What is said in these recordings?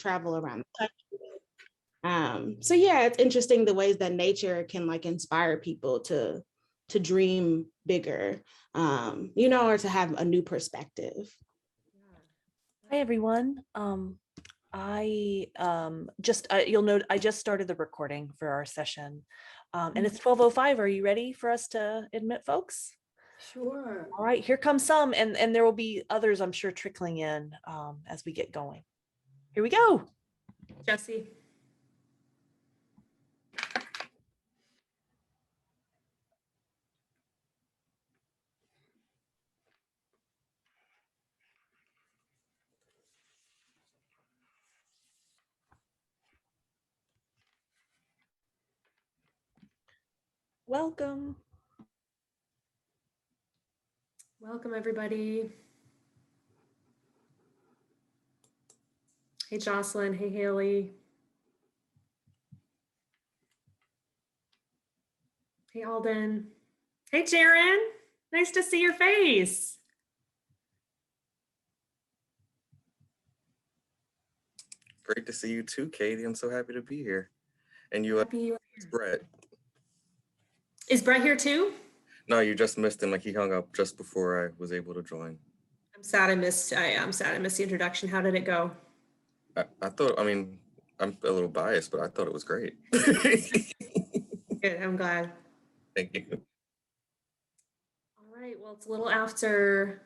travel around the country. So yeah, it's interesting the ways that nature can like inspire people to dream bigger, you know, or to have a new perspective. Hi everyone. You'll note I just started the recording for our session, and it's 12:05. Are you ready for us to admit folks? Sure. All right, here comes some, and there will be others, I'm sure, trickling in as we get going. Here we go. Jesse. Welcome. Welcome, everybody. Hey, Jocelyn. Hey, Haley. Hey, Alden. Hey, Jaren. Nice to see your face. Great to see you too, Katie. I'm so happy to be here. And you, Brett. Is Brett here too? No, you just missed him. Like he hung up just before I was able to join. I'm sad I missed the introduction. How did it go? I mean, I'm a little biased, but I thought it was great. Good, I'm glad. Thank you. All right, well, it's a little after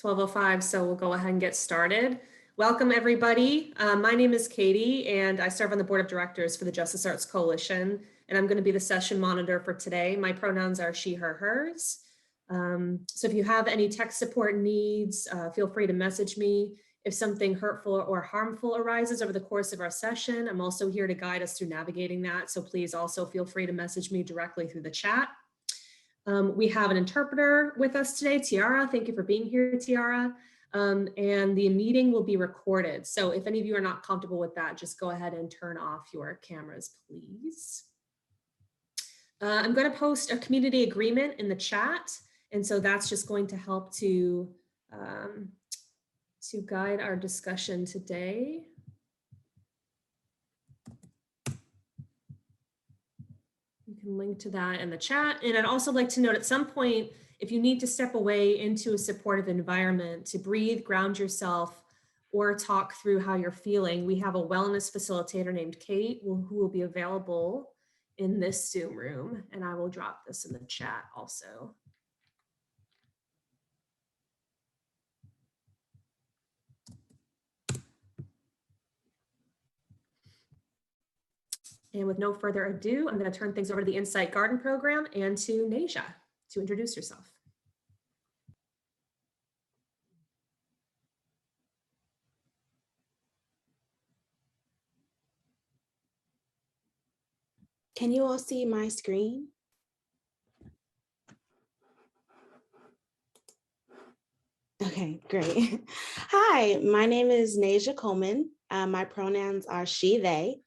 12:05, so we'll go ahead and get started. Welcome, everybody. My name is Katie, and I serve on the board of directors for the Justice Arts Coalition, and I'm going to be the session monitor for today. My pronouns are she, her, hers. So if you have any tech support needs, feel free to message me. If something hurtful or harmful arises over the course of our session, I'm also here to guide us through navigating that. So please also feel free to message me directly through the chat. We have an interpreter with us today, Tiara. Thank you for being here, Tiara. And the meeting will be recorded. So if any of you are not comfortable with that, just go ahead and turn off your cameras, please. I'm going to post a community agreement in the chat. And so that's just going to help to guide our discussion today. You can link to that in the chat. And I'd also like to note at some point, if you need to step away into a supportive environment to breathe, ground yourself, or talk through how you're feeling, we have a wellness facilitator named Kate who will be available in this Zoom room. And I will drop this in the chat also. And with no further ado, I'm going to turn things over to the Insight Garden program and to Nayasia to introduce yourself. Can you all see my screen? Okay, great. Hi, my name is Nayasia Coleman. My pronouns are she, they,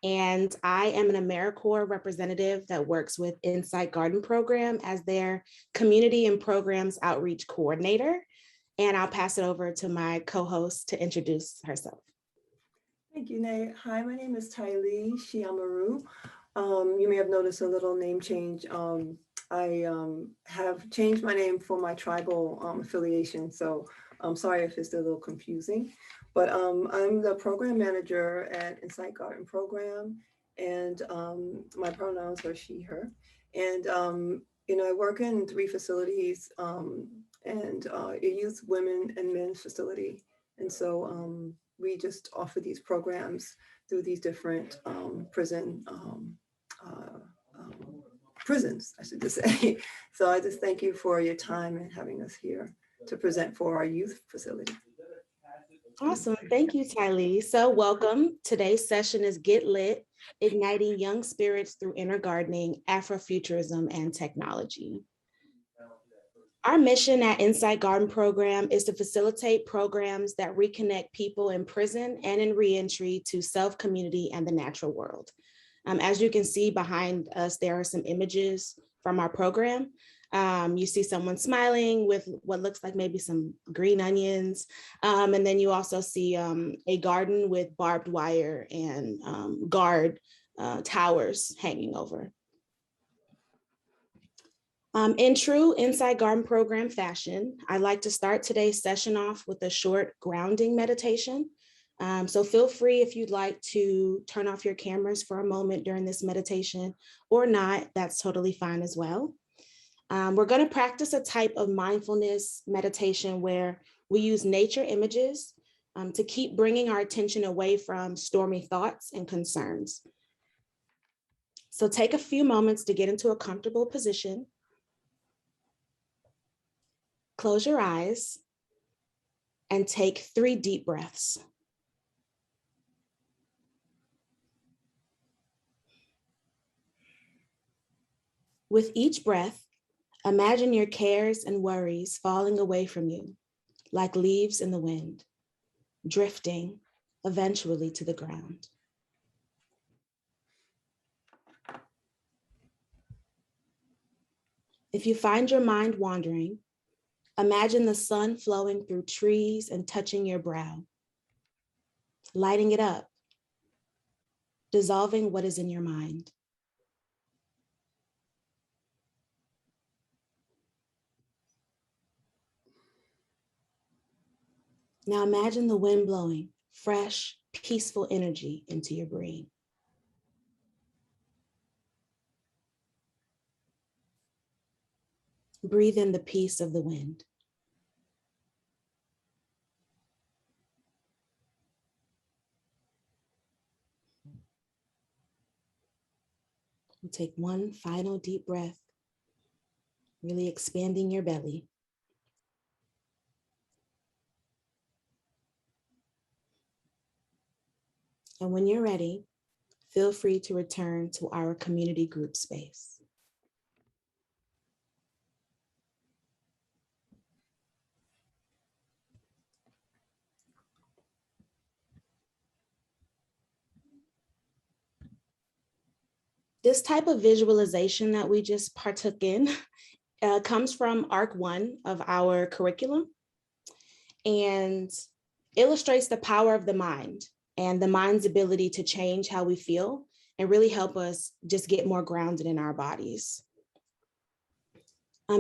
and I am an AmeriCorps representative that works with Insight Garden program as their community and programs outreach coordinator. And I'll pass it over to my co-host to introduce herself. Thank you, Nay. Hi, my name is Tylee Shiamaru. You may have noticed a little name change. I have changed my name for my tribal affiliation, so I'm sorry if it's a little confusing. But I'm the program manager at Insight Garden Program, and my pronouns are she, her. And you know, I work in 3 facilities, and a youth, women, and men's facility. And so we just offer these programs through these different prisons, I should just say. So I just thank you for your time and having us here to present for our youth facility. Awesome, thank you, Tylee. So welcome. Today's session is Get Lit, Igniting Young Spirits Through Inner Gardening, Afrofuturism, and Technology. Our mission at Insight Garden Program is to facilitate programs that reconnect people in prison and in reentry to self, community, and the natural world. As you can see behind us, there are some images from our program. You see someone smiling with what looks like maybe some green onions. And then you also see a garden with barbed wire and guard towers hanging over. In true Inside Garden Program fashion, I'd like to start today's session off with a short grounding meditation. So feel free if you'd like to turn off your cameras for a moment during this meditation or not, that's totally fine as well. We're going to practice a type of mindfulness meditation where we use nature images to keep bringing our attention away from stormy thoughts and concerns. So take a few moments to get into a comfortable position. Close your eyes and take 3 deep breaths. With each breath, imagine your cares and worries falling away from you like leaves in the wind, drifting eventually to the ground. If you find your mind wandering, imagine the sun flowing through trees and touching your brow, lighting it up, dissolving what is in your mind. Now imagine the wind blowing fresh, peaceful energy into your brain. Breathe in the peace of the wind. We'll take one final deep breath, really expanding your belly. And when you're ready, feel free to return to our community group space. This type of visualization that we just partook in comes from Arc 1 of our curriculum and illustrates the power of the mind and the mind's ability to change how we feel and really help us just get more grounded in our bodies.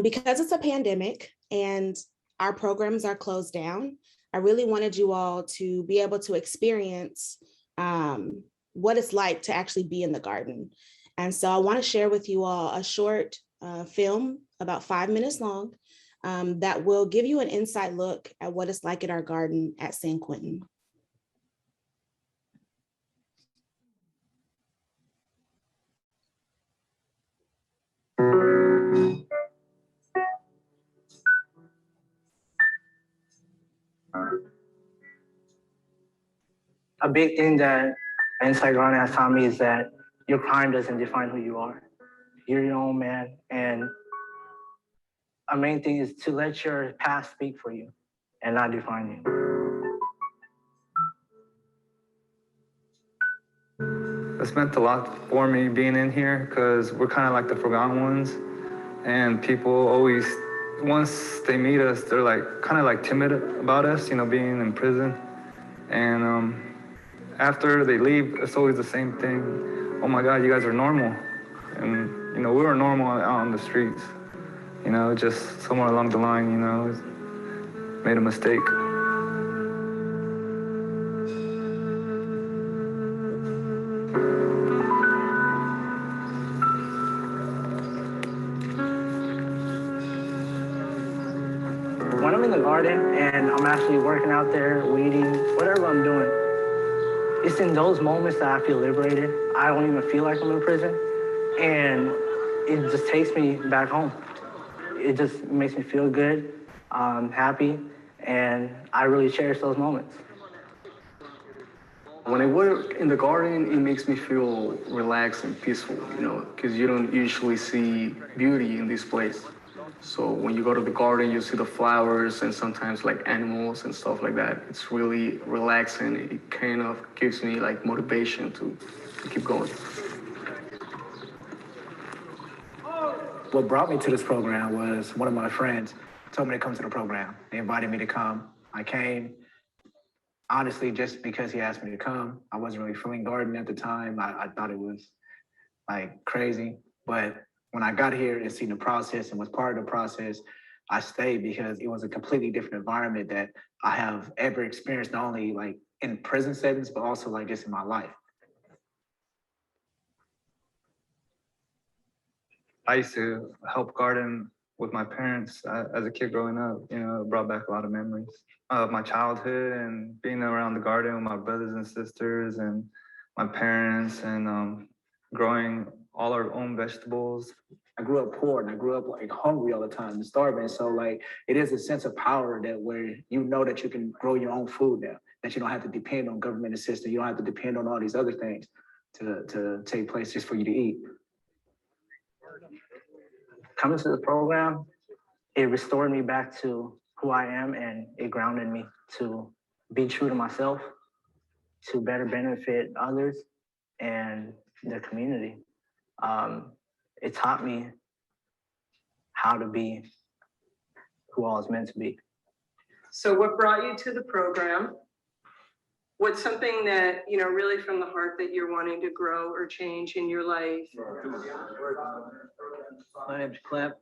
Because it's a pandemic and our programs are closed down, I really wanted you all to be able to experience what it's like to actually be in the garden. And so I want to share with you all a short film, about 5 minutes long, that will give you an inside look at what it's like in our garden at San Quentin. A big thing that Inside Garden has taught me is that your crime doesn't define who you are. You're your own man. And a main thing is to let your past speak for you and not define you. It's meant a lot for me being in here because we're kind of like the forgotten ones. And people always, once they meet us, they're like kind of like timid about us, you know, being in prison. And after they leave, it's always the same thing. Oh my God, you guys are normal. And, you know, we were normal out on the streets. You know, just somewhere along the line, you know, made a mistake. When I'm in the garden and I'm actually working out there, weeding, whatever I'm doing, it's in those moments that I feel liberated. I don't even feel like I'm in prison. And it just takes me back home. It just makes me feel good, happy, and I really cherish those moments. When I work in the garden, it makes me feel relaxed and peaceful, you know, because you don't usually see beauty in this place. So when you go to the garden, you see the flowers and sometimes like animals and stuff like that. It's really relaxing. It kind of gives me like motivation to keep going. what brought me to this program was one of my friends told me to come to the program. They invited me to come. I came, honestly, just because he asked me to come. I wasn't really feeling garden at the time. I thought it was like crazy. But when I got here and seen the process and was part of the process, I stayed because it was a completely different environment that I have ever experienced, not only like in prison settings, but also like just in my life. I used to help garden with my parents as a kid growing up. You know, it brought back a lot of memories of my childhood and being around the garden with my brothers and sisters and my parents, and growing all our own vegetables. I grew up poor and I grew up like hungry all the time and starving. So like it is a sense of power that where you know that you can grow your own food now, that you don't have to depend on government assistance. You don't have to depend on all these other things to take place just for you to eat. Coming to the program, it restored me back to who I am, and it grounded me to be true to myself, to better benefit others and the community. It taught me how to be who I was meant to be. So what brought you to the program? What's something that, you know, really from the heart that you're wanting to grow or change in your life? My name's Clint.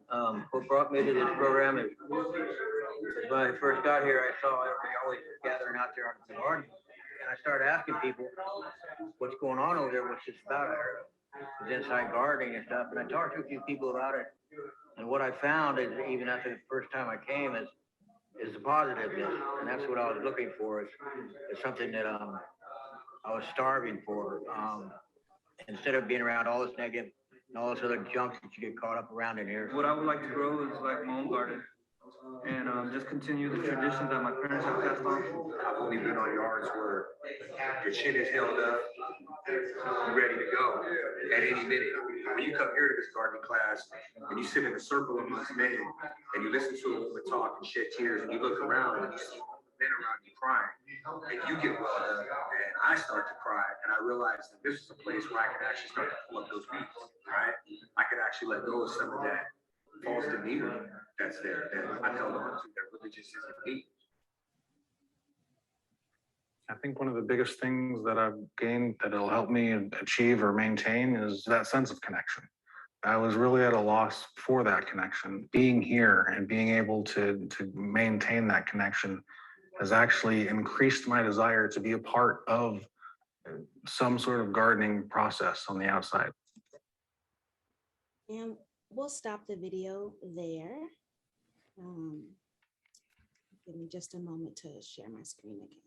What brought me to this program is when I first got here, I saw everybody always gathering out there on the garden. And I started asking people, what's going on over there? What's this about? I heard it was inside gardening and stuff. And I talked to a few people about it. And what I found is, even after the first time I came, is the positiveness. And that's what I was looking for, is something that I was starving for. Instead of being around all this negative and all this other junk that you get caught up around in here. What I would like to grow is like my own garden and just continue the traditions that my parents have passed on. I've only been on yards where your chin is held up, you're ready to go at any minute. When you come here to this gardening class and you sit in a circle amongst men and you listen to a woman talk and shed tears and you look around and you see all the men around you crying and you get well done and I start to cry and I realize that this is a place where I can actually start to pull up those beats, right? I can actually let go of some of that false demeanor that's there that I've held on to that really just isn't me. I think one of the biggest things that I've gained that'll help me achieve or maintain is that sense of connection. I was really at a loss for that connection. Being here and being able to maintain that connection has actually increased my desire to be a part of some sort of gardening process on the outside. And we'll stop the video there. Give me just a moment to share my screen again.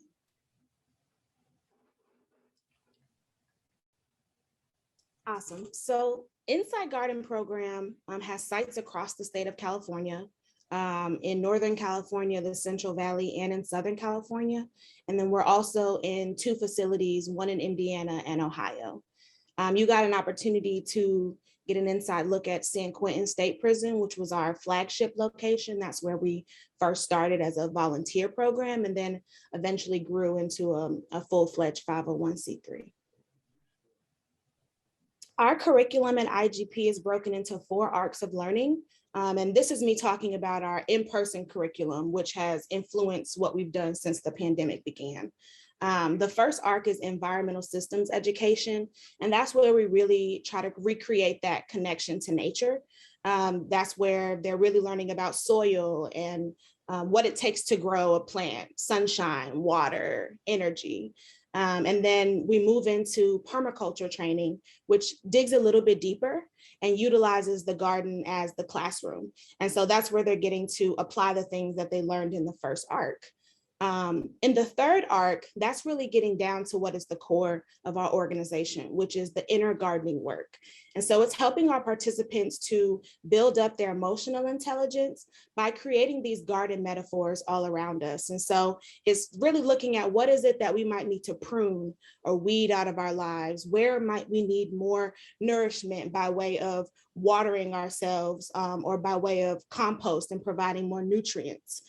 Awesome. So Inside Garden program has sites across the state of California, in Northern California, the Central Valley, and in Southern California. And then we're also in 2 facilities, one in Indiana and Ohio. You got an opportunity to get an inside look at San Quentin State Prison, which was our flagship location. That's where we first started as a volunteer program and then eventually grew into a full-fledged 501c3. Our curriculum at IGP is broken into 4 arcs of learning. And this is me talking about our in-person curriculum, which has influenced what we've done since the pandemic began. The first arc is environmental systems education, and that's where we really try to recreate that connection to nature. That's where they're really learning about soil and what it takes to grow a plant, sunshine, water, energy. And then we move into permaculture training, which digs a little bit deeper and utilizes the garden as the classroom. And so that's where they're getting to apply the things that they learned in the first arc. In the third arc, that's really getting down to what is the core of our organization, which is the inner gardening work. And so it's helping our participants to build up their emotional intelligence by creating these garden metaphors all around us. And so it's really looking at what is it that we might need to prune or weed out of our lives? Where might we need more nourishment by way of watering ourselves or by way of compost and providing more nutrients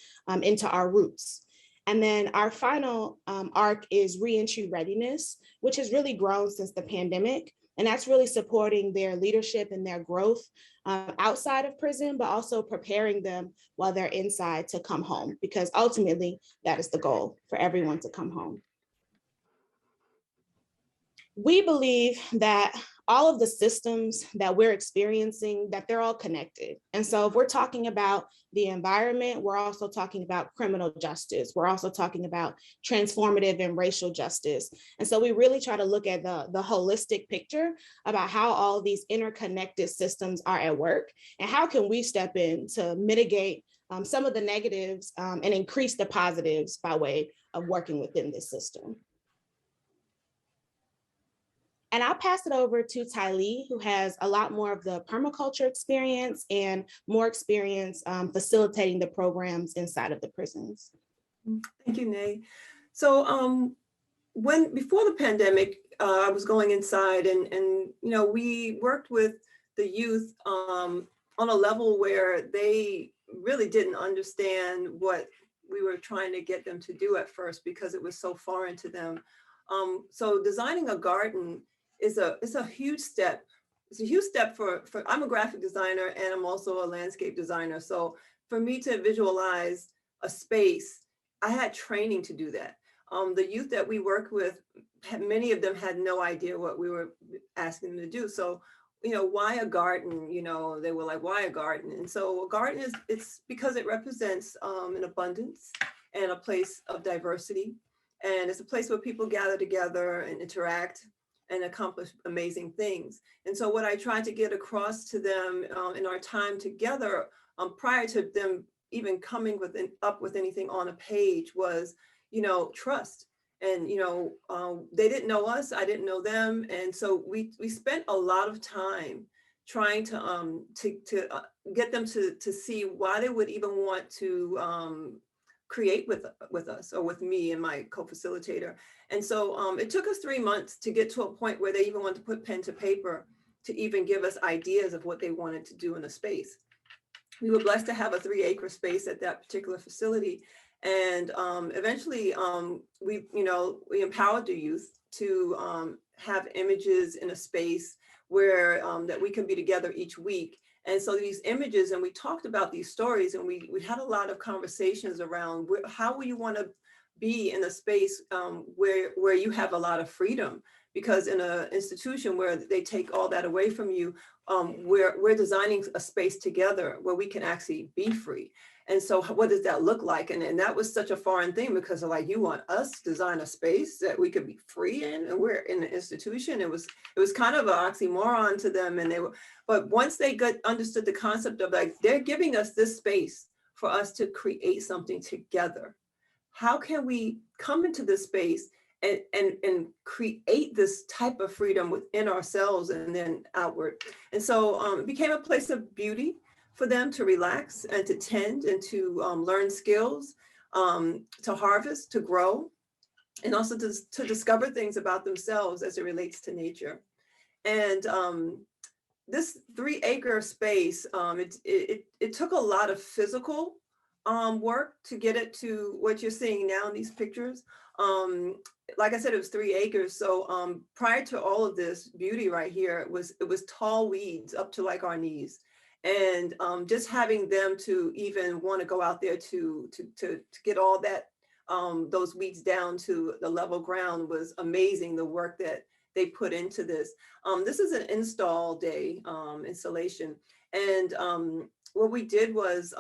into our roots? And then our final arc is reentry readiness, which has really grown since the pandemic. And that's really supporting their leadership and their growth outside of prison, but also preparing them while they're inside to come home, because ultimately that is the goal, for everyone to come home. We believe that all of the systems that we're experiencing, that they're all connected. And so if we're talking about the environment, we're also talking about criminal justice. We're also talking about transformative and racial justice. And so we really try to look at the holistic picture about how all of these interconnected systems are at work, and how can we step in to mitigate some of the negatives and increase the positives by way of working within this system. And I'll pass it over to Tylee, who has a lot more of the permaculture experience and more experience facilitating the programs inside of the prisons. Thank you, Nay. So before the pandemic, I was going inside and we worked with the youth on a level where they really didn't understand what we were trying to get them to do at first, because it was so foreign to them. So designing a garden is a huge step. It's a huge step for I'm a graphic designer and I'm also a landscape designer. So for me to visualize a space, I had training to do that. The youth that we work with, many of them had no idea what we were asking them to do. So, why a garden? They were like, why a garden? And so a garden it's because it represents an abundance and a place of diversity. And it's a place where people gather together and interact and accomplish amazing things. And so what I tried to get across to them in our time together, prior to them even coming up with anything on a page, was, trust. And, they didn't know us, I didn't know them. And so we spent a lot of time trying to get them to see why they would even want to create with us, or with me and my co-facilitator. And so it took us 3 months to get to a point where they even wanted to put pen to paper to even give us ideas of what they wanted to do in a space. We were blessed to have a 3-acre space at that particular facility. And eventually we empowered the youth to have images in a space where that we can be together each week. And so these images, and we talked about these stories, and we had a lot of conversations around how will you want to be in a space where you have a lot of freedom, because in an institution where they take all that away from you, we're designing a space together where we can actually be free. And so what does that look like? And that was such a foreign thing, because they're like, you want us to design a space that we could be free in, and we're in an institution. It was kind of an oxymoron to them. And but once they understood the concept of, like, they're giving us this space for us to create something together. How can we come into this space and create this type of freedom within ourselves and then outward? And so it became a place of beauty for them to relax and to tend and to learn skills, to harvest, to grow, and also to discover things about themselves as it relates to nature. And this 3-acre space, it took a lot of physical work to get it to what you're seeing now in these pictures. Like I said, it was 3 acres. So prior to all of this beauty right here, it was tall weeds up to like our knees. And just having them to even want to go out there to get all that, those weeds down to the level ground was amazing, the work that they put into this. This is an install day, installation. And what we did was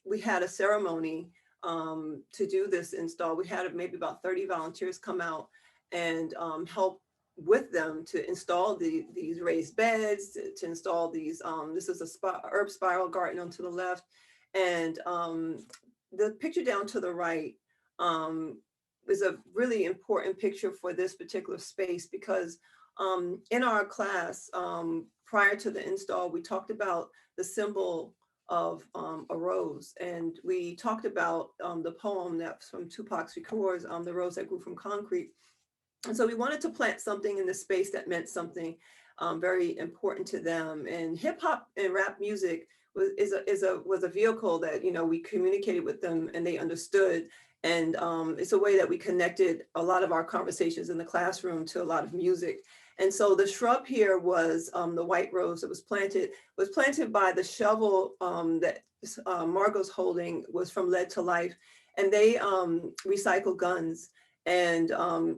we had a ceremony to do this install. We had maybe about 30 volunteers come out and help with them to install these raised beds, to install these, this is a herb spiral garden on to the left. And the picture down to the right is a really important picture for this particular space, because in our class, prior to the install, we talked about the symbol of a rose. And we talked about the poem that's from Tupac Shakur's, The Rose That Grew from Concrete. And so we wanted to plant something in the space that meant something very important to them. And hip hop and rap music was a vehicle that, we communicated with them and they understood. And it's a way that we connected a lot of our conversations in the classroom to a lot of music. And so the shrub here was the white rose that was planted by the shovel that Margot's holding was from Lead to Life. And they recycle guns and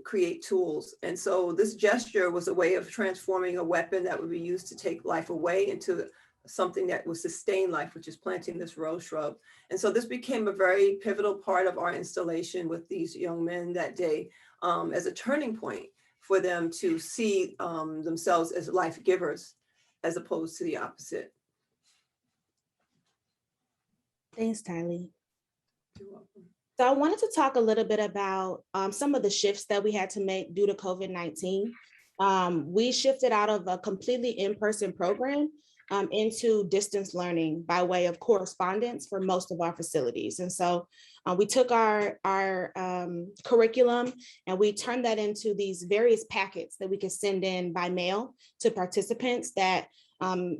create tools. And so this gesture was a way of transforming a weapon that would be used to take life away into something that would sustain life, which is planting this rose shrub. And so this became a very pivotal part of our installation with these young men that day as a turning point for them to see themselves as life givers as opposed to the opposite. Thanks, Tylee. You're welcome. So I wanted to talk a little bit about some of the shifts that we had to make due to COVID-19. We shifted out of a completely in-person program into distance learning by way of correspondence for most of our facilities. And so we took our curriculum and we turned that into these various packets that we could send in by mail to participants that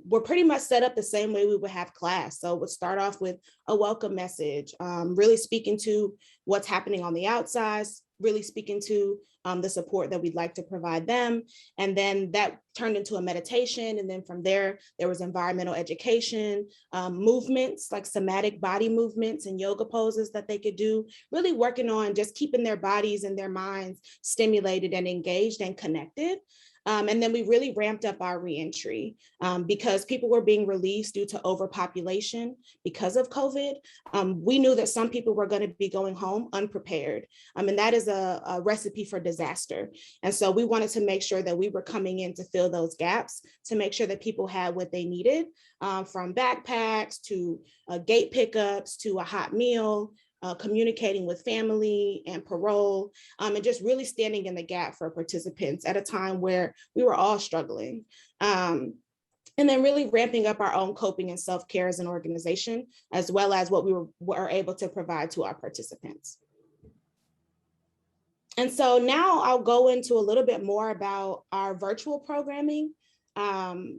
were pretty much set up the same way we would have class. So we'll start off with a welcome message, really speaking to what's happening on the outside, really speaking to the support that we'd like to provide them. And then that turned into a meditation. And then from there was environmental education, movements like somatic body movements and yoga poses that they could do, really working on just keeping their bodies and their minds stimulated and engaged and connected. And then we really ramped up our reentry because people were being released due to overpopulation because of COVID. We knew that some people were going to be going home unprepared. And that is a recipe for disaster. And so we wanted to make sure that we were coming in to fill those gaps, to make sure that people had what they needed, from backpacks to gate pickups to a hot meal, communicating with family and parole, and just really standing in the gap for participants at a time where we were all struggling. And then really ramping up our own coping and self-care as an organization, as well as what we were able to provide to our participants. And so now I'll go into a little bit more about our virtual programming.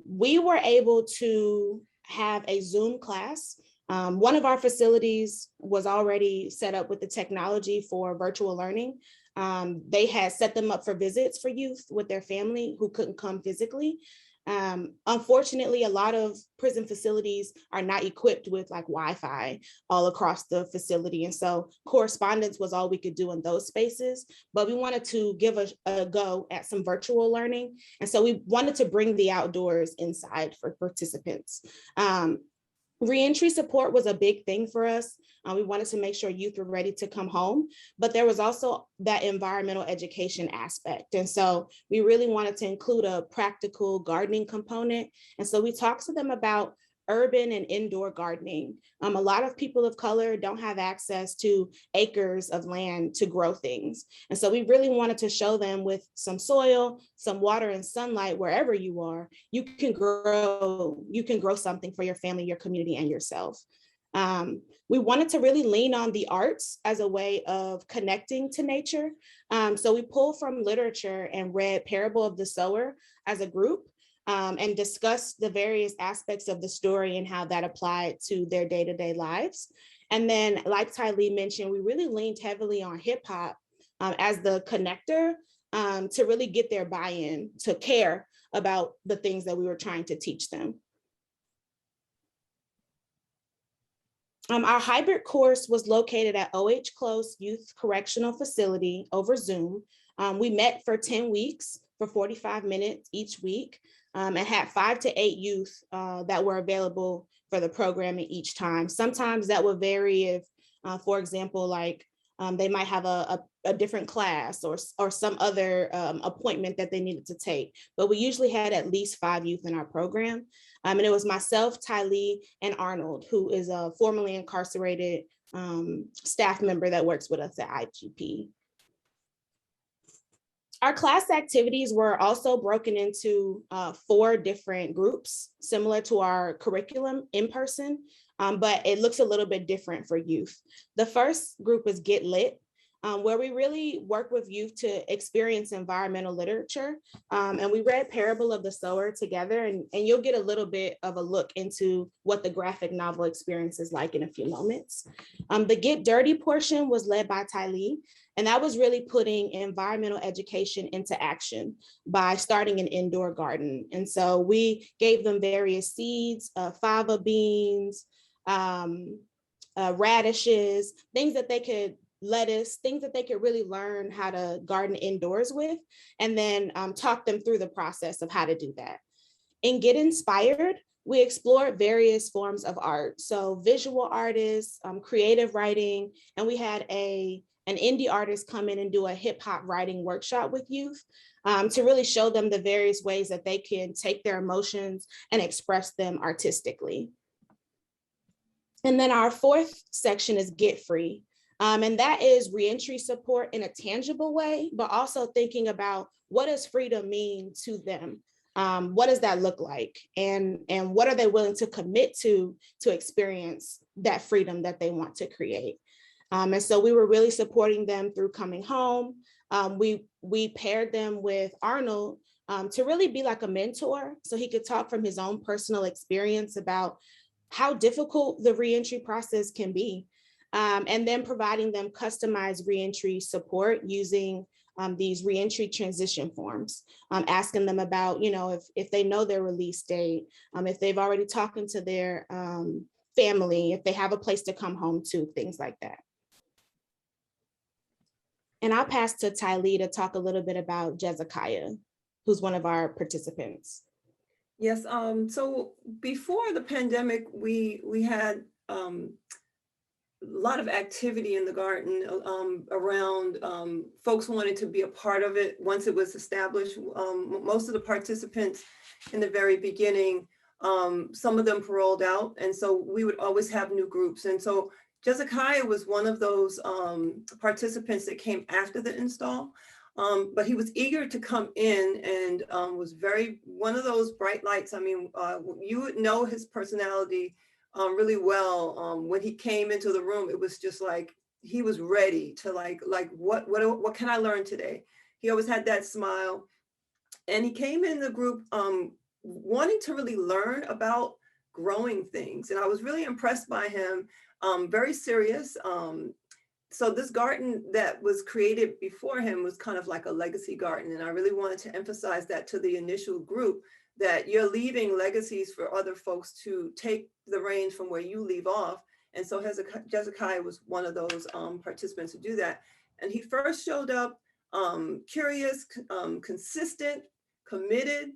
We were able to have a Zoom class. One of our facilities was already set up with the technology for virtual learning. They had set them up for visits for youth with their family who couldn't come physically. Unfortunately, a lot of prison facilities are not equipped with like Wi-Fi all across the facility. And so correspondence was all we could do in those spaces, but we wanted to give a go at some virtual learning. And so we wanted to bring the outdoors inside for participants. Reentry support was a big thing for us. We wanted to make sure youth were ready to come home, but there was also that environmental education aspect. And so we really wanted to include a practical gardening component. And so we talked to them about urban and indoor gardening. A lot of people of color don't have access to acres of land to grow things. And so we really wanted to show them with some soil, some water and sunlight, wherever you are, you can grow something for your family, your community, and yourself. We wanted to really lean on the arts as a way of connecting to nature. So we pulled from literature and read Parable of the Sower as a group. And discuss the various aspects of the story and how that applied to their day-to-day lives. And then, like Tylee mentioned, we really leaned heavily on hip hop as the connector to really get their buy-in, to care about the things that we were trying to teach them. Our hybrid course was located at OH Close Youth Correctional Facility over Zoom. We met for 10 weeks for 45 minutes each week. And had 5 to 8 youth that were available for the programming each time. Sometimes that would vary if, for example, like they might have a different class or some other appointment that they needed to take. But we usually had at least 5 youth in our program. And it was myself, Tylee, and Arnold, who is a formerly incarcerated staff member that works with us at IGP. Our class activities were also broken into 4 different groups, similar to our curriculum in person, but it looks a little bit different for youth. The first group is Get Lit. where we really work with youth to experience environmental literature. And we read Parable of the Sower together, and you'll get a little bit of a look into what the graphic novel experience is like in a few moments. The Get Dirty portion was led by Tylee, and that was really putting environmental education into action by starting an indoor garden. And so we gave them various seeds, fava beans, radishes, things that they could lettuce, things that they could really learn how to garden indoors with, and then talk them through the process of how to do that. In Get Inspired, we explored various forms of art. So visual artists, creative writing, and we had an indie artist come in and do a hip hop writing workshop with youth to really show them the various ways that they can take their emotions and express them artistically. And then our fourth section is Get Free. And that is reentry support in a tangible way, but also thinking about what does freedom mean to them? What does that look like? And what are they willing to commit to experience that freedom that they want to create? And so we were really supporting them through coming home. We paired them with Arnold to really be like a mentor, so he could talk from his own personal experience about how difficult the reentry process can be. And then providing them customized reentry support using these reentry transition forms, asking them about, if they know their release date, if they've already talked to their family, if they have a place to come home to, things like that. And I'll pass to Tylee to talk a little bit about Jezekiah, who's one of our participants. Yes, so before the pandemic, we had a lot of activity in the garden around folks wanting to be a part of it once it was established. Most of the participants in the very beginning, some of them paroled out, and so we would always have new groups. And so Jezekiah was one of those participants that came after the install, but he was eager to come in and was one of those bright lights. I mean, you would know his personality really well. When he came into the room, it was just like he was ready to what can I learn today? He always had that smile, and he came in the group wanting to really learn about growing things, and I was really impressed by him. Very serious. So this garden that was created before him was kind of like a legacy garden, and I really wanted to emphasize that to the initial group, that you're leaving legacies for other folks to take the reins from where you leave off. And so Jezekiah was one of those participants to do that. And he first showed up curious, consistent, committed,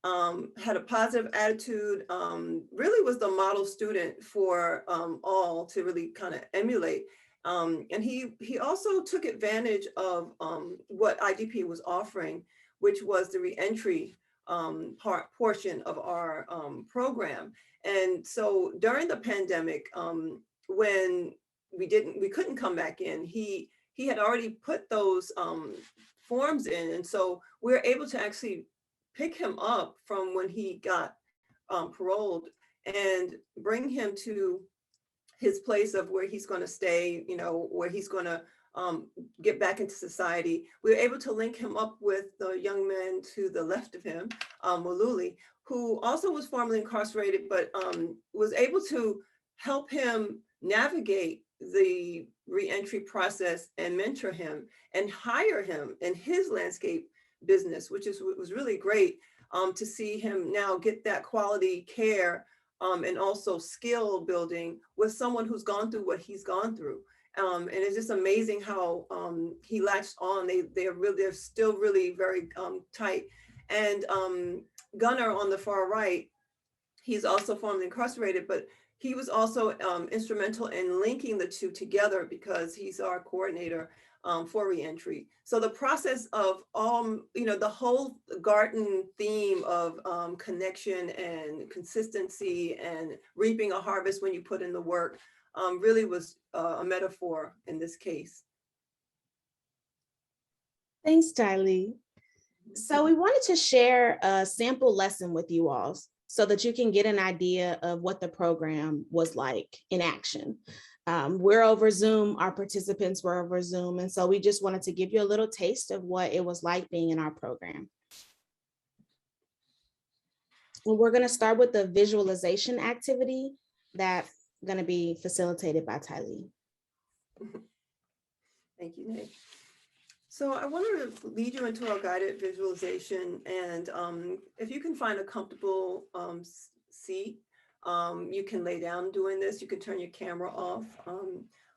had a positive attitude, really was the model student for all to really kind of emulate. And he also took advantage of what IDP was offering, which was the reentry portion of our program. And so during the pandemic, when we couldn't come back in, he had already put those forms in. And so we were able to actually pick him up from when he got paroled and bring him to his place of where he's going to stay, where he's going to get back into society. We were able to link him up with the young man to the left of him, Maluli, who also was formerly incarcerated, but was able to help him navigate the reentry process and mentor him and hire him in his landscape business, which was really great to see him now get that quality care and also skill building with someone who's gone through what he's gone through. And it's just amazing how he latched on. They're still really very tight. And Gunnar on the far right, he's also formerly incarcerated, but he was also instrumental in linking the two together because he's our coordinator for reentry. So the process of the whole garden theme of connection and consistency and reaping a harvest when you put in the work really was a metaphor in this case. Thanks, Tylee. So we wanted to share a sample lesson with you all so that you can get an idea of what the program was like in action. We're over Zoom, our participants were over Zoom. And so we just wanted to give you a little taste of what it was like being in our program. And we're gonna start with the visualization activity that's gonna be facilitated by Tylee. Thank you, Nate. So I wanted to lead you into a guided visualization, and if you can find a comfortable seat, you can lay down doing this. You can turn your camera off,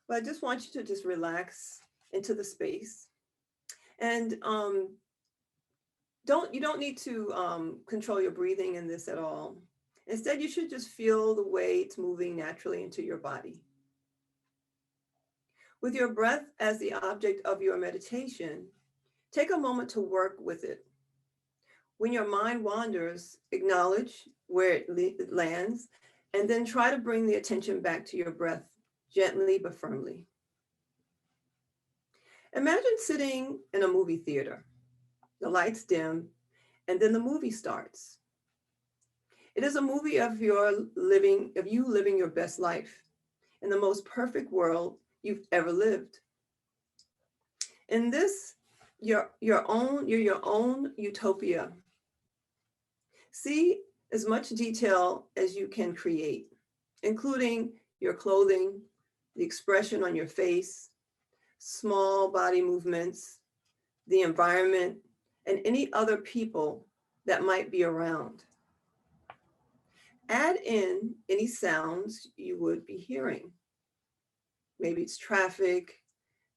but I just want you to just relax into the space, and you don't need to control your breathing in this at all. Instead, you should just feel the way it's moving naturally into your body. With your breath as the object of your meditation, take a moment to work with it. When your mind wanders, acknowledge where it lands, and then try to bring the attention back to your breath, gently but firmly. Imagine sitting in a movie theater. The lights dim, and then the movie starts. It is a movie of you living your best life in the most perfect world you've ever lived. In this, you're your own utopia. See as much detail as you can create, including your clothing, the expression on your face, small body movements, the environment, and any other people that might be around. Add in any sounds you would be hearing. Maybe it's traffic,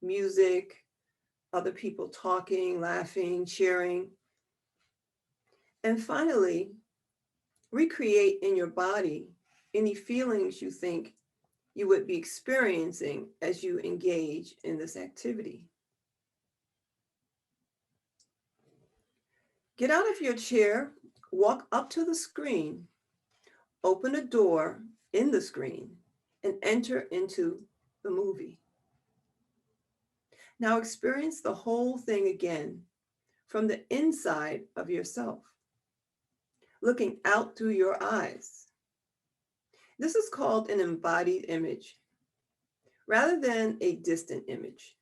music, other people talking, laughing, cheering. And finally, recreate in your body any feelings you think you would be experiencing as you engage in this activity. Get out of your chair, walk up to the screen, open a door in the screen, and enter into the movie. Now experience the whole thing again from the inside of yourself, looking out through your eyes. This is called an embodied image, rather than a distant image.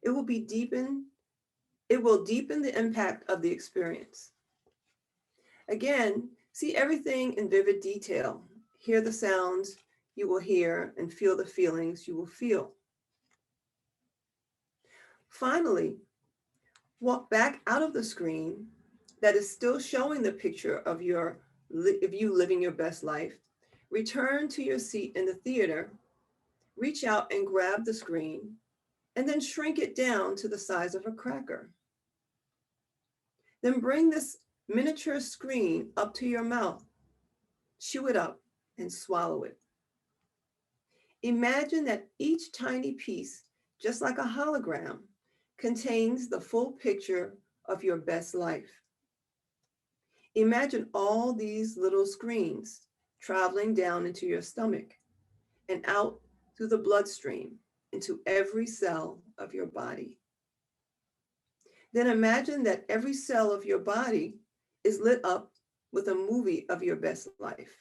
It will deepen the impact of the experience. Again, see everything in vivid detail. Hear the sounds you will hear and feel the feelings you will feel. Finally, walk back out of the screen that is still showing the picture of you living your best life. Return to your seat in the theater, reach out and grab the screen, and then shrink it down to the size of a cracker. Then bring this miniature screen up to your mouth, chew it up, and swallow it. Imagine that each tiny piece, just like a hologram, contains the full picture of your best life. Imagine all these little screens traveling down into your stomach and out through the bloodstream into every cell of your body. Then imagine that every cell of your body is lit up with a movie of your best life.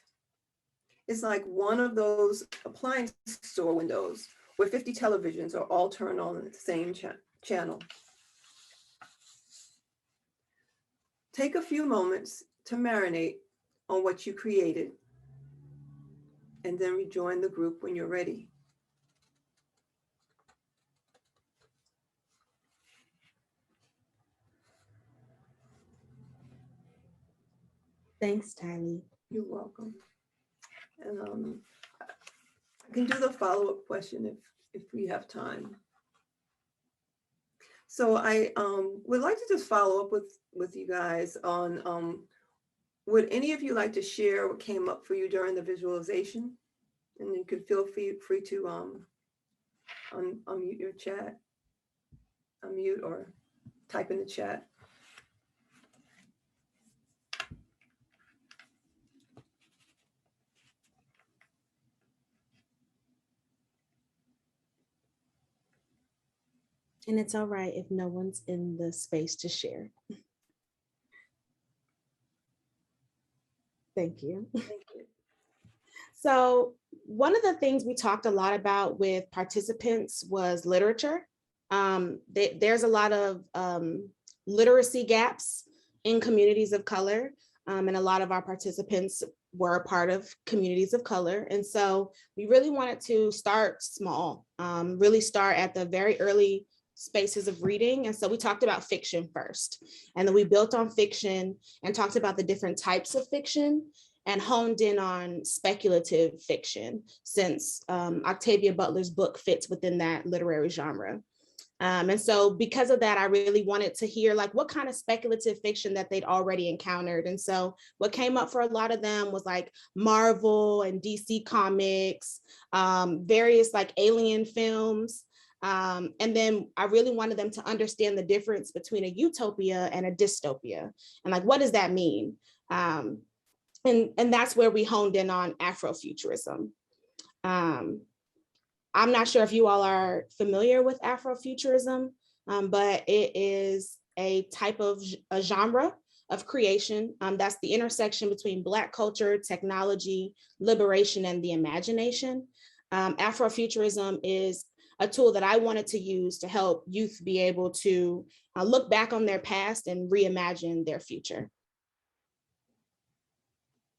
It's like one of those appliance store windows where 50 televisions are all turned on the same channel. Take a few moments to marinate on what you created, and then rejoin the group when you're ready. Thanks, Tylee. You're welcome. And I can do the follow-up question if we have time. So I would like to just follow up with you guys on, would any of you like to share what came up for you during the visualization? And you could feel free to unmute your chat, unmute or type in the chat. And it's all right if no one's in the space to share. Thank you. Thank you. So one of the things we talked a lot about with participants was literature. There's a lot of literacy gaps in communities of color, and a lot of our participants were a part of communities of color. And so we really wanted to start small, really start at the very early spaces of reading. And so we talked about fiction first, and then we built on fiction and talked about the different types of fiction and honed in on speculative fiction, since Octavia Butler's book fits within that literary genre. And so because of that, I really wanted to hear like what kind of speculative fiction that they'd already encountered. And so what came up for a lot of them was like Marvel and DC comics, various like alien films. And then I really wanted them to understand the difference between a utopia and a dystopia. And like, what does that mean? And that's where we honed in on Afrofuturism. I'm not sure if you all are familiar with Afrofuturism, but it is a type of a genre of creation that's the intersection between Black culture, technology, liberation, and the imagination. Afrofuturism is a tool that I wanted to use to help youth be able to look back on their past and reimagine their future.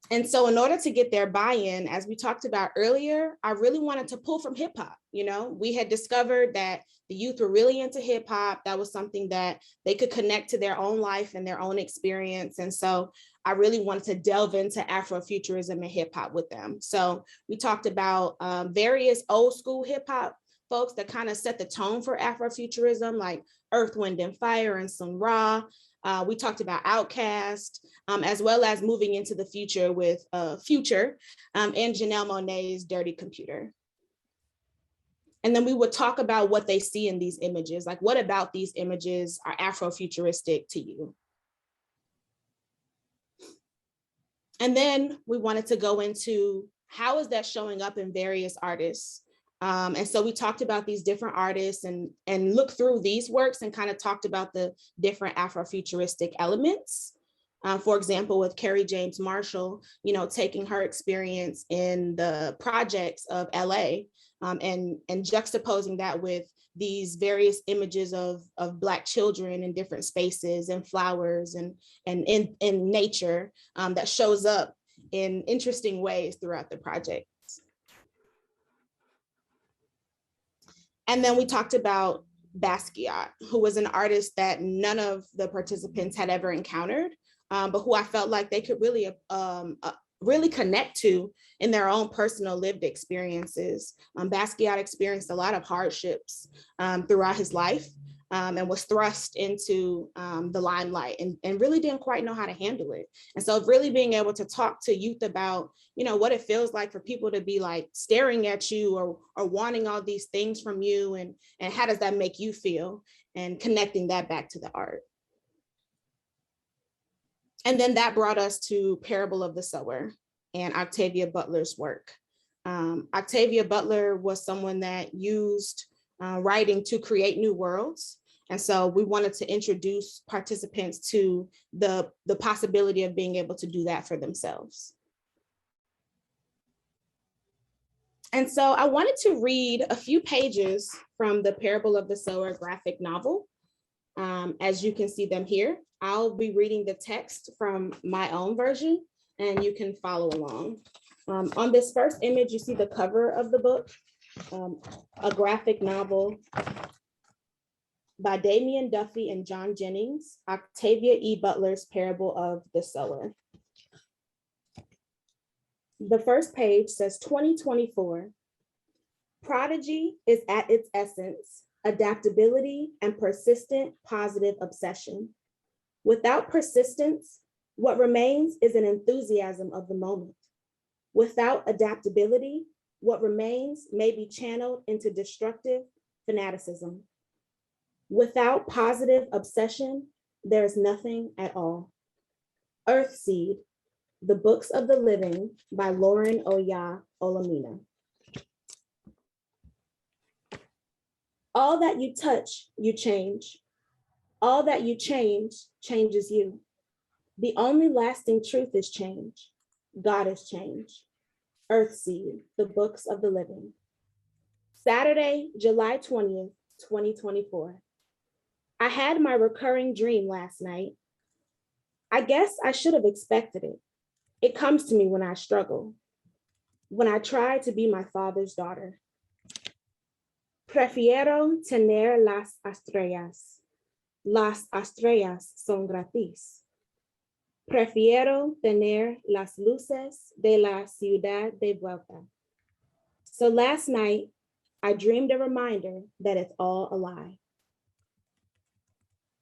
And so in order to get their buy-in, as we talked about earlier, I really wanted to pull from hip hop. You know, we had discovered that the youth were really into hip hop. That was something that they could connect to their own life and their own experience. And so I really wanted to delve into Afrofuturism and hip hop with them. So we talked about various old school hip hop folks that kind of set the tone for Afrofuturism, like Earth, Wind, and Fire and Sun Ra. We talked about Outkast, as well as moving into the future with Future and Janelle Monáe's Dirty Computer. And then we would talk about what they see in these images, like what about these images are Afrofuturistic to you? And then we wanted to go into how is that showing up in various artists? And so we talked about these different artists and looked through these works and kind of talked about the different Afrofuturistic elements. For example, with Carrie James Marshall, you know, taking her experience in the projects of LA and juxtaposing that with these various images of Black children in different spaces and flowers and in nature that shows up in interesting ways throughout the project. And then we talked about Basquiat, who was an artist that none of the participants had ever encountered, but who I felt like they could really, really connect to in their own personal lived experiences. Basquiat experienced a lot of hardships throughout his life and was thrust into the limelight and really didn't quite know how to handle it. And so really being able to talk to youth about, you know, what it feels like for people to be like staring at you or wanting all these things from you, and how does that make you feel, and connecting that back to the art. And then that brought us to Parable of the Sower and Octavia Butler's work. Octavia Butler was someone that used writing to create new worlds. And so we wanted to introduce participants to the possibility of being able to do that for themselves. And so I wanted to read a few pages from the Parable of the Sower graphic novel. As you can see them here, I'll be reading the text from my own version and you can follow along. On this first image, you see the cover of the book, a graphic novel by Damian Duffy and John Jennings, Octavia E. Butler's Parable of the Sower. The first page says 2024. Prodigy is at its essence, adaptability and persistent positive obsession. Without persistence, what remains is an enthusiasm of the moment. Without adaptability, what remains may be channeled into destructive fanaticism. Without positive obsession, there is nothing at all. Earthseed, The Books of the Living by Lauren Oya Olamina. All that you touch, you change. All that you change, changes you. The only lasting truth is change. God is change. Earthseed, the books of the living. Saturday, July 20th, 2024. I had my recurring dream last night. I guess I should have expected it. It comes to me when I struggle, when I try to be my father's daughter. Prefiero tener las estrellas. Las estrellas son gratis. Prefiero tener las luces de la ciudad de vuelta. So last night, I dreamed a reminder that it's all a lie.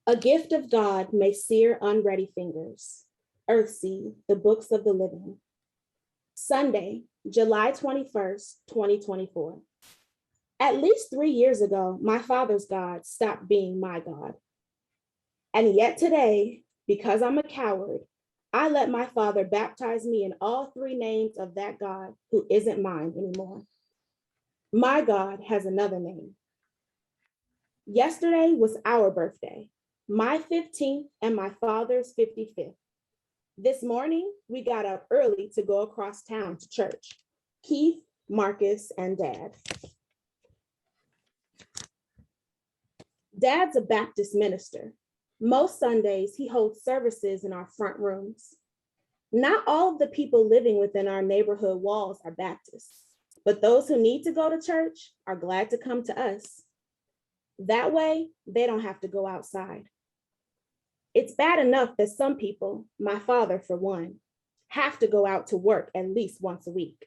A gift of God may sear unready fingers. Earthseed, the books of the living. Sunday, July 21st, 2024. At least 3 years ago, my father's God stopped being my God. And yet today, because I'm a coward, I let my father baptize me in all 3 names of that God who isn't mine anymore. My God has another name. Yesterday was our birthday, my 15th and my father's 55th. This morning, we got up early to go across town to church. Keith, Marcus, and Dad. Dad's a Baptist minister. Most Sundays, he holds services in our front rooms. Not all of the people living within our neighborhood walls are Baptists, but those who need to go to church are glad to come to us. That way, they don't have to go outside. It's bad enough that some people, my father for one, have to go out to work at least once a week.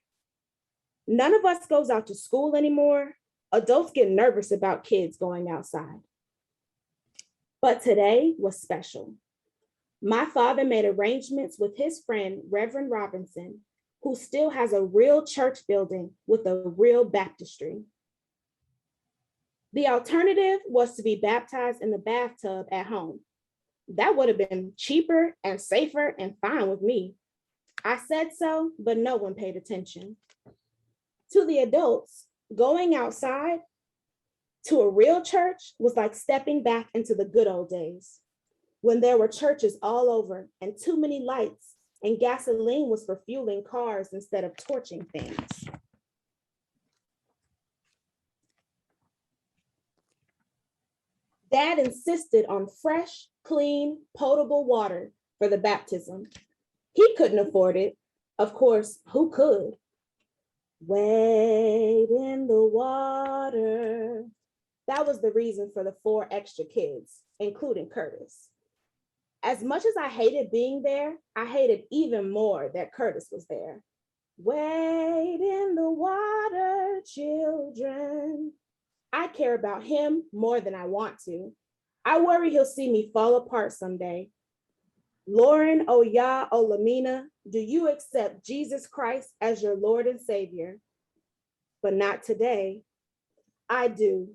None of us goes out to school anymore. Adults get nervous about kids going outside. But today was special. My father made arrangements with his friend, Reverend Robinson, who still has a real church building with a real baptistry. The alternative was to be baptized in the bathtub at home. That would have been cheaper and safer and fine with me. I said so, but no one paid attention. To the adults, going outside to a real church was like stepping back into the good old days, when there were churches all over and too many lights and gasoline was for fueling cars instead of torching things. Dad insisted on fresh, clean, potable water for the baptism. He couldn't afford it. Of course, who could? Wade in the water. That was the reason for the 4 extra kids, including Curtis. As much as I hated being there, I hated even more that Curtis was there. Wade in the water, children. I care about him more than I want to. I worry he'll see me fall apart someday. Lauren Oya Olamina, do you accept Jesus Christ as your Lord and Savior? But not today. I do.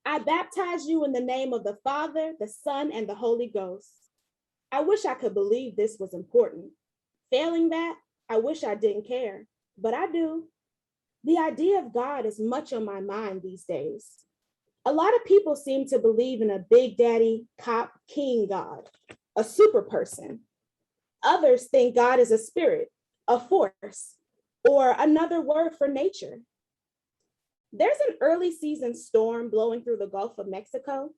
I baptize you in the name of the Father, the Son, and the Holy Ghost. I wish I could believe this was important. Failing that, I wish I didn't care, but I do. The idea of God is much on my mind these days. A lot of people seem to believe in a big daddy, cop, king God, a super person. Others think God is a spirit, a force, or another word for nature. There's an early season storm blowing through the Gulf of Mexico.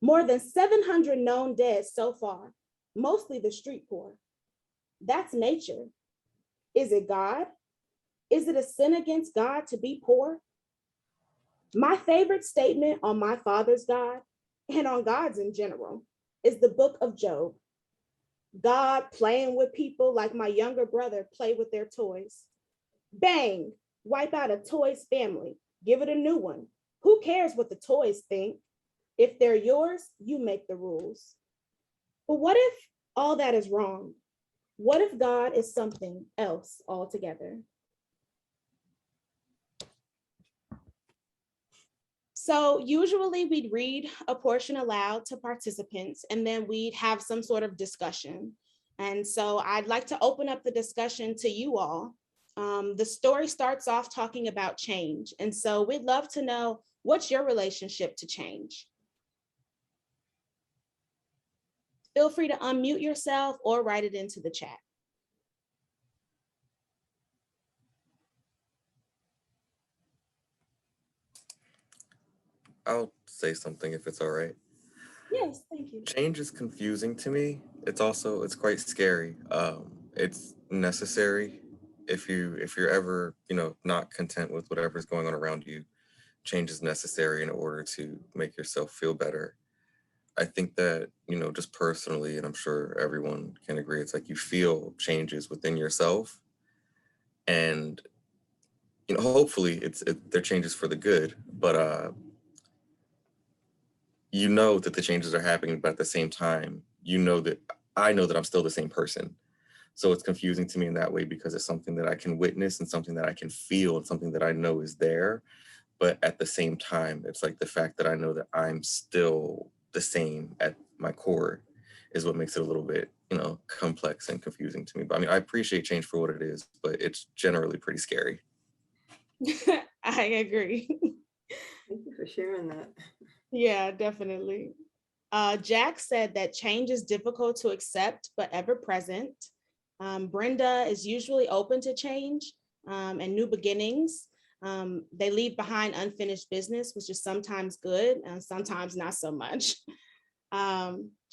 More than 700 known dead so far, mostly the street poor. That's nature. Is it God? Is it a sin against God to be poor? My favorite statement on my father's God, and on God's in general, is the book of Job. God playing with people like my younger brother play with their toys. Bang, wipe out a toy's family, give it a new one. Who cares what the toys think? If they're yours, you make the rules. But what if all that is wrong? What if God is something else altogether? So usually we'd read a portion aloud to participants and then we'd have some sort of discussion. And so I'd like to open up the discussion to you all. The story starts off talking about change. And so we'd love to know, what's your relationship to change? Feel free to unmute yourself or write it into the chat. I'll say something if it's all right. Yes, thank you. Change is confusing to me. It's quite scary. It's necessary if you're ever, not content with whatever's going on around you. Change is necessary in order to make yourself feel better. I think that, just personally, and I'm sure everyone can agree, it's like you feel changes within yourself, and hopefully they're changes for the good, but you know that the changes are happening, but at the same time, I know that I'm still the same person. So it's confusing to me in that way because it's something that I can witness and something that I can feel and something that I know is there. But at the same time, it's like the fact that I know that I'm still the same at my core is what makes it a little bit, complex and confusing to me. But I mean, I appreciate change for what it is, but it's generally pretty scary. I agree. Thank you for sharing that. Yeah, definitely. Jack said that change is difficult to accept, but ever present. Brenda is usually open to change and new beginnings. They leave behind unfinished business, which is sometimes good and sometimes not so much.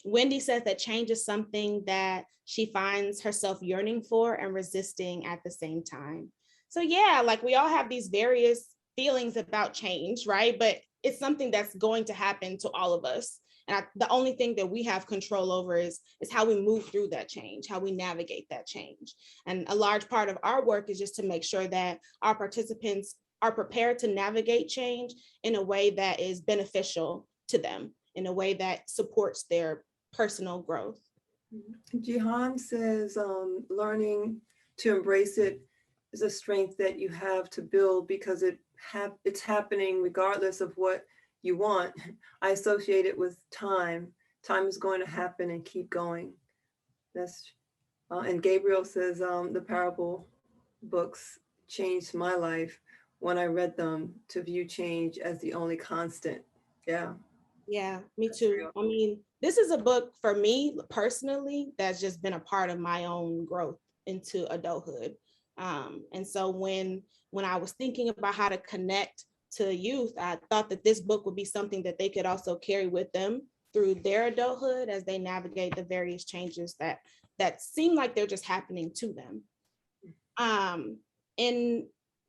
Wendy says that change is something that she finds herself yearning for and resisting at the same time. So yeah, like we all have these various feelings about change, right? But it's something that's going to happen to all of us. And the only thing that we have control over is how we move through that change, how we navigate that change. And a large part of our work is just to make sure that our participants are prepared to navigate change in a way that is beneficial to them, in a way that supports their personal growth. Jihan says learning to embrace it is a strength that you have to build because it's happening regardless of what you want. I associate it with time. Time is going to happen and keep going. And Gabriel says the parable books changed my life when I read them to view change as the only constant. Yeah. Yeah, me too. I mean, this is a book for me personally that's just been a part of my own growth into adulthood. And so when I was thinking about how to connect to youth, I thought that this book would be something that they could also carry with them through their adulthood as they navigate the various changes that seem like they're just happening to them. And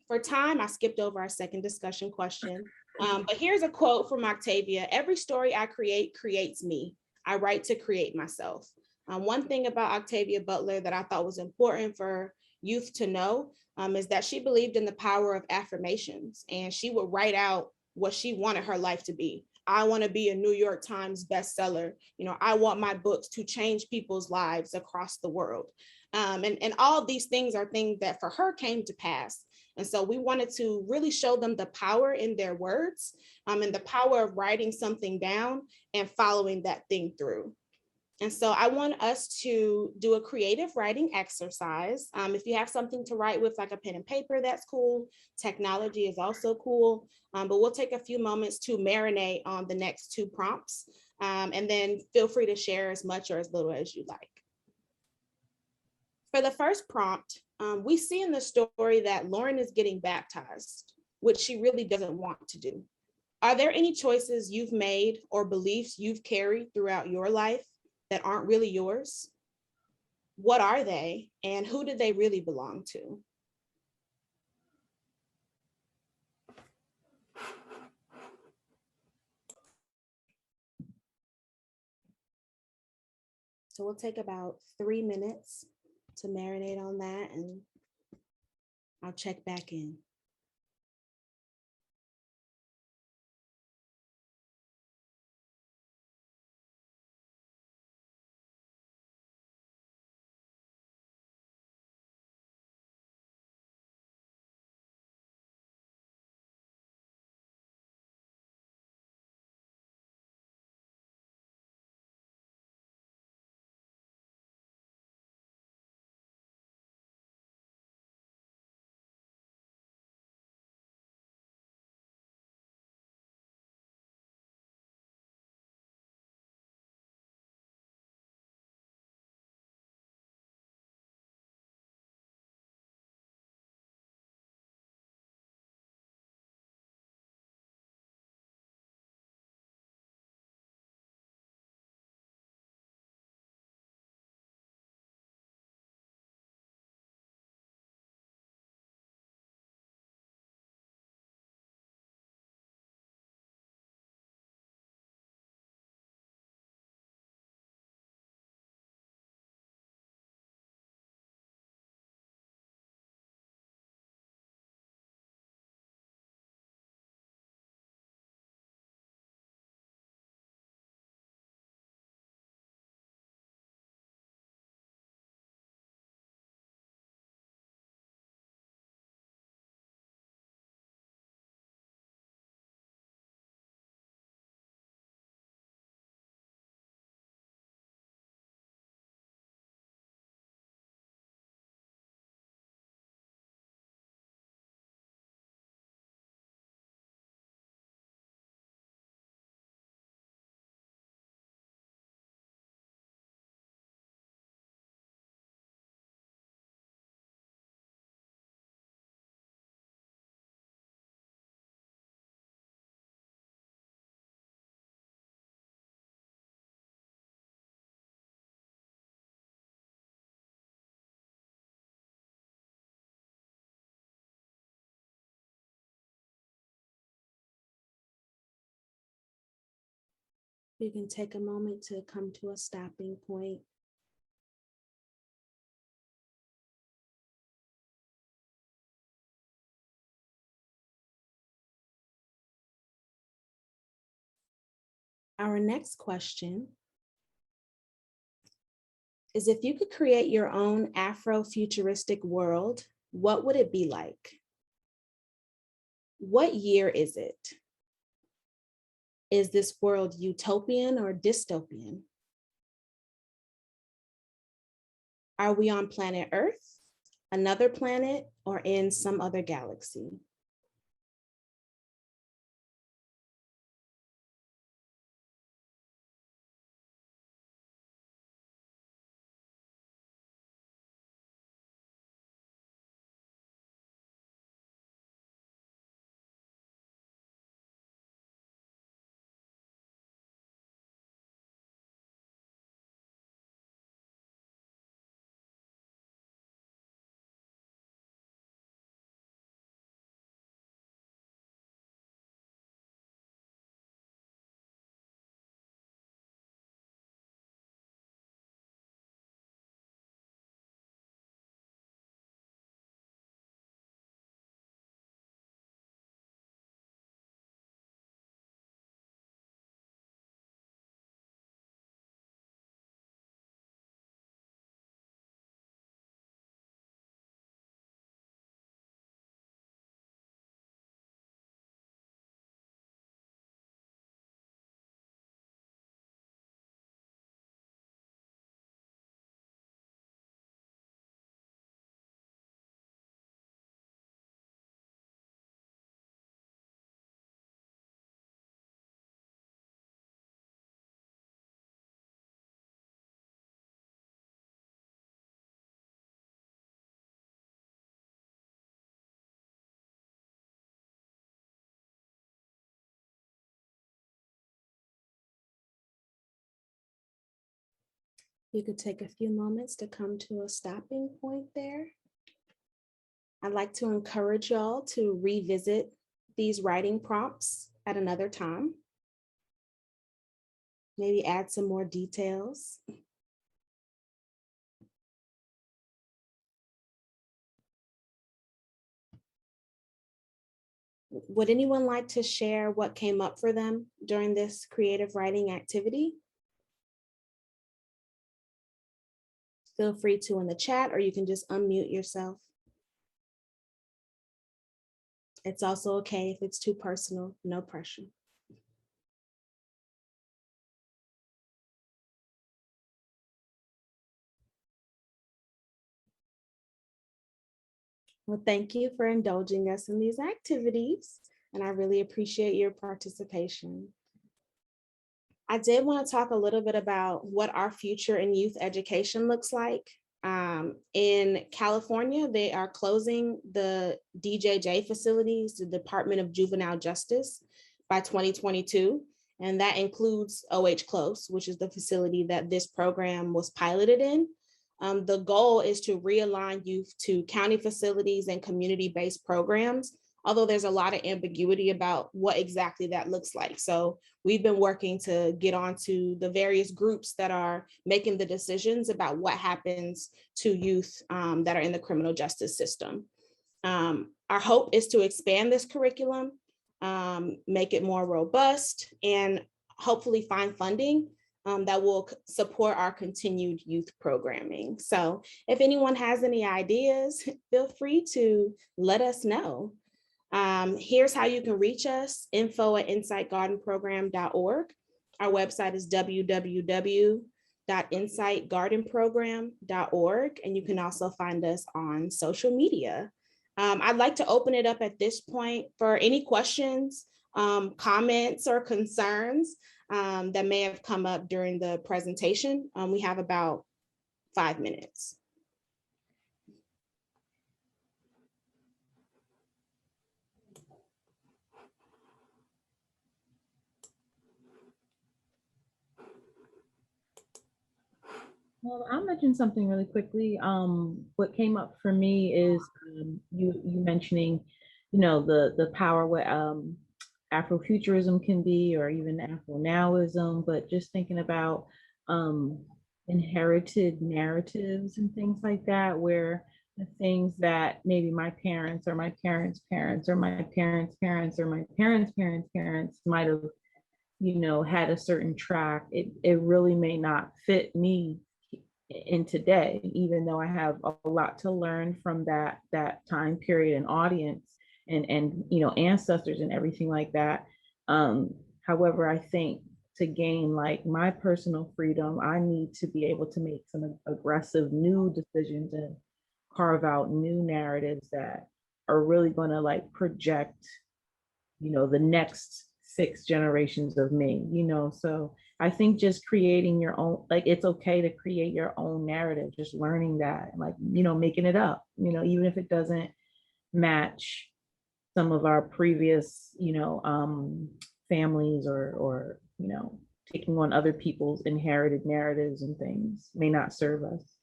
for time, I skipped over our second discussion question. But here's a quote from Octavia: "Every story I create creates me. I write to create myself." One thing about Octavia Butler that I thought was important for youth to know is that she believed in the power of affirmations, and she would write out what she wanted her life to be. I want to be a New York Times bestseller. I want my books to change people's lives across the world. And all these things are things that for her came to pass. And so we wanted to really show them the power in their words and the power of writing something down and following that thing through. And so I want us to do a creative writing exercise. If you have something to write with, like a pen and paper, that's cool. Technology is also cool. But we'll take a few moments to marinate on the next two prompts. And then feel free to share as much or as little as you like. For the first prompt, we see in the story that Lauren is getting baptized, which she really doesn't want to do. Are there any choices you've made or beliefs you've carried throughout your life that aren't really yours? What are they, and who do they really belong to? So we'll take about 3 minutes to marinate on that, and I'll check back in. You can take a moment to come to a stopping point. Our next question is, if you could create your own Afrofuturistic world, what would it be like? What year is it? Is this world utopian or dystopian? Are we on planet Earth, another planet, or in some other galaxy? You could take a few moments to come to a stopping point there. I'd like to encourage y'all to revisit these writing prompts at another time. Maybe add some more details. Would anyone like to share what came up for them during this creative writing activity? Feel free to in the chat, or you can just unmute yourself. It's also okay if it's too personal, no pressure. Well, thank you for indulging us in these activities, and I really appreciate your participation. I did want to talk a little bit about what our future in youth education looks like. In California, they are closing the DJJ facilities, the Department of Juvenile Justice, by 2022. And that includes OH Close, which is the facility that this program was piloted in. The goal is to realign youth to county facilities and community-based programs, although there's a lot of ambiguity about what exactly that looks like. So we've been working to get onto the various groups that are making the decisions about what happens to youth that are in the criminal justice system. Our hope is to expand this curriculum, make it more robust, and hopefully find funding that will support our continued youth programming. So if anyone has any ideas, feel free to let us know. Here's how you can reach us: info@insightgardenprogram.org. Our website is www.insightgardenprogram.org, and you can also find us on social media. I'd like to open it up at this point for any questions, comments, or concerns that may have come up during the presentation. We have about 5 minutes. Well, I'll mention something really quickly. What came up for me is you mentioning, the power Afrofuturism can be, or even Afro-nowism, but just thinking about inherited narratives and things like that, where the things that maybe my parents or my parents' parents or my parents' parents or my parents' parents' parents might have, had a certain track, it really may not fit me in today, even though I have a lot to learn from that time period and audience and ancestors and everything like that. However, I think to gain like my personal freedom, I need to be able to make some aggressive new decisions and carve out new narratives that are really going to like project, the next 6 generations of me, so I think just creating your own, like, it's okay to create your own narrative, just learning that, like, making it up, even if it doesn't match some of our previous, families or taking on other people's inherited narratives and things may not serve us.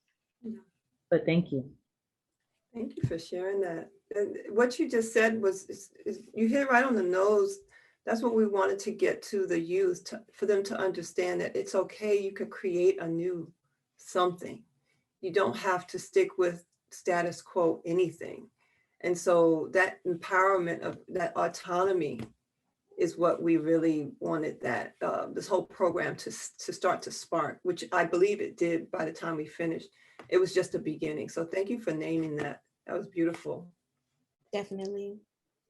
Yeah. But thank you. Thank you for sharing that. And what you just said was, you hit it right on the nose. That's what we wanted to get to the youth, for them to understand that it's okay. You could create a new something. You don't have to stick with status quo anything. And so that empowerment of that autonomy is what we really wanted that this whole program to start to spark, which I believe it did by the time we finished. It was just a beginning. So thank you for naming that. That was beautiful. Definitely.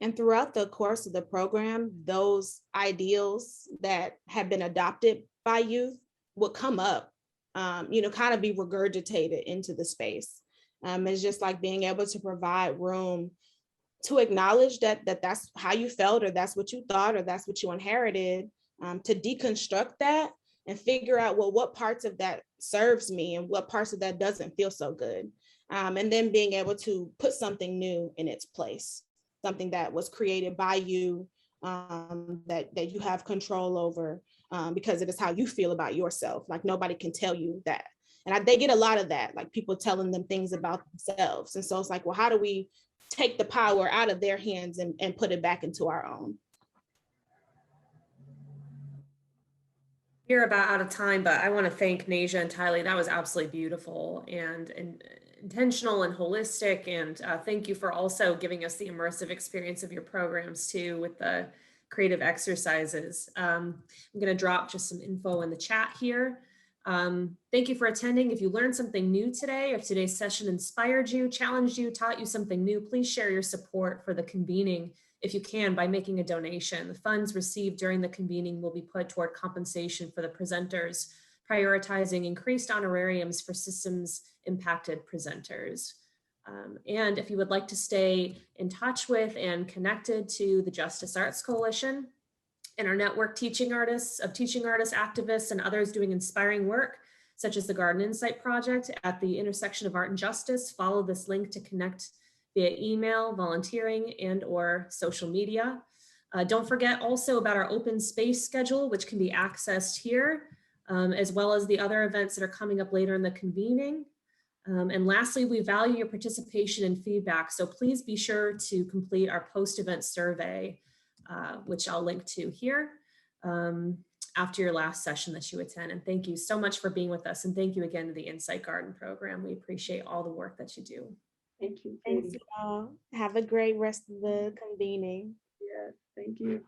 And throughout the course of the program, those ideals that have been adopted by youth will come up, kind of be regurgitated into the space. It's just like being able to provide room to acknowledge that's how you felt, or that's what you thought, or that's what you inherited, to deconstruct that and figure out, well, what parts of that serves me and what parts of that doesn't feel so good. And then being able to put something new in its place, something that was created by you, that you have control over, because it is how you feel about yourself. Like, nobody can tell you that. And they get a lot of that, like people telling them things about themselves. And so it's like, well, how do we take the power out of their hands and put it back into our own? We're about out of time, but I want to thank Nayasia and Tylee. That was absolutely beautiful and intentional and holistic. And thank you for also giving us the immersive experience of your programs too, with the creative exercises. I'm going to drop just some info in the chat here. Thank you for attending. If you learned something new today, if today's session inspired you, challenged you, taught you something new, please share your support for the convening, if you can, by making a donation. The funds received during the convening will be put toward compensation for the presenters, prioritizing increased honorariums for systems impacted presenters. And if you would like to stay in touch with and connected to the Justice Arts Coalition and our network teaching artists, activists, and others doing inspiring work, such as the Garden Insight Project at the intersection of art and justice, follow this link to connect via email, volunteering, and/or social media. Don't forget also about our open space schedule, which can be accessed here, as well as the other events that are coming up later in the convening. And lastly, we value your participation and feedback, so please be sure to complete our post-event survey, which I'll link to here after your last session that you attend. And thank you so much for being with us. And thank you again to the Insight Garden program. We appreciate all the work that you do. Thank you. Thanks, y'all. Have a great rest of the convening. Yeah, thank you.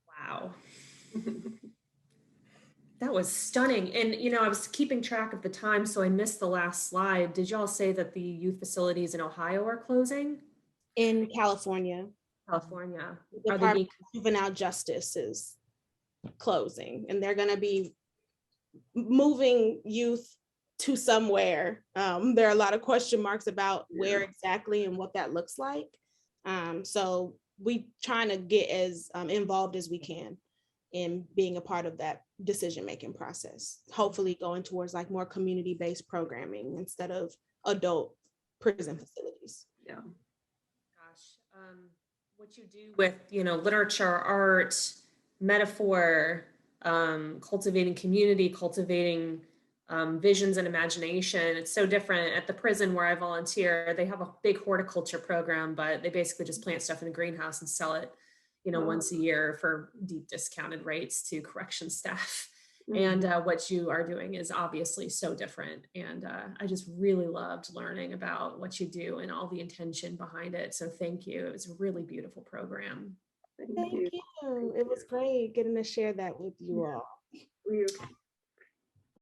Wow. That was stunning. And, I was keeping track of the time, so I missed the last slide. Did y'all say that the youth facilities in Ohio are closing? In California. California. The Department of Juvenile Justice is closing, and they're going to be moving youth to somewhere. There are a lot of question marks about where exactly and what that looks like. So we trying to get as involved as we can in being a part of that decision-making process, hopefully going towards like more community-based programming instead of adult prison facilities. Yeah. Gosh, what you do with, literature, art, metaphor, cultivating community, cultivating visions and imagination. It's so different at the prison where I volunteer. They have a big horticulture program, but they basically just plant stuff in the greenhouse and sell it, once a year for deep discounted rates to correction staff. And what you are doing is obviously so different. And I just really loved learning about what you do and all the intention behind it. So thank you. It was a really beautiful program. Thank you. It was great getting to share that with you all.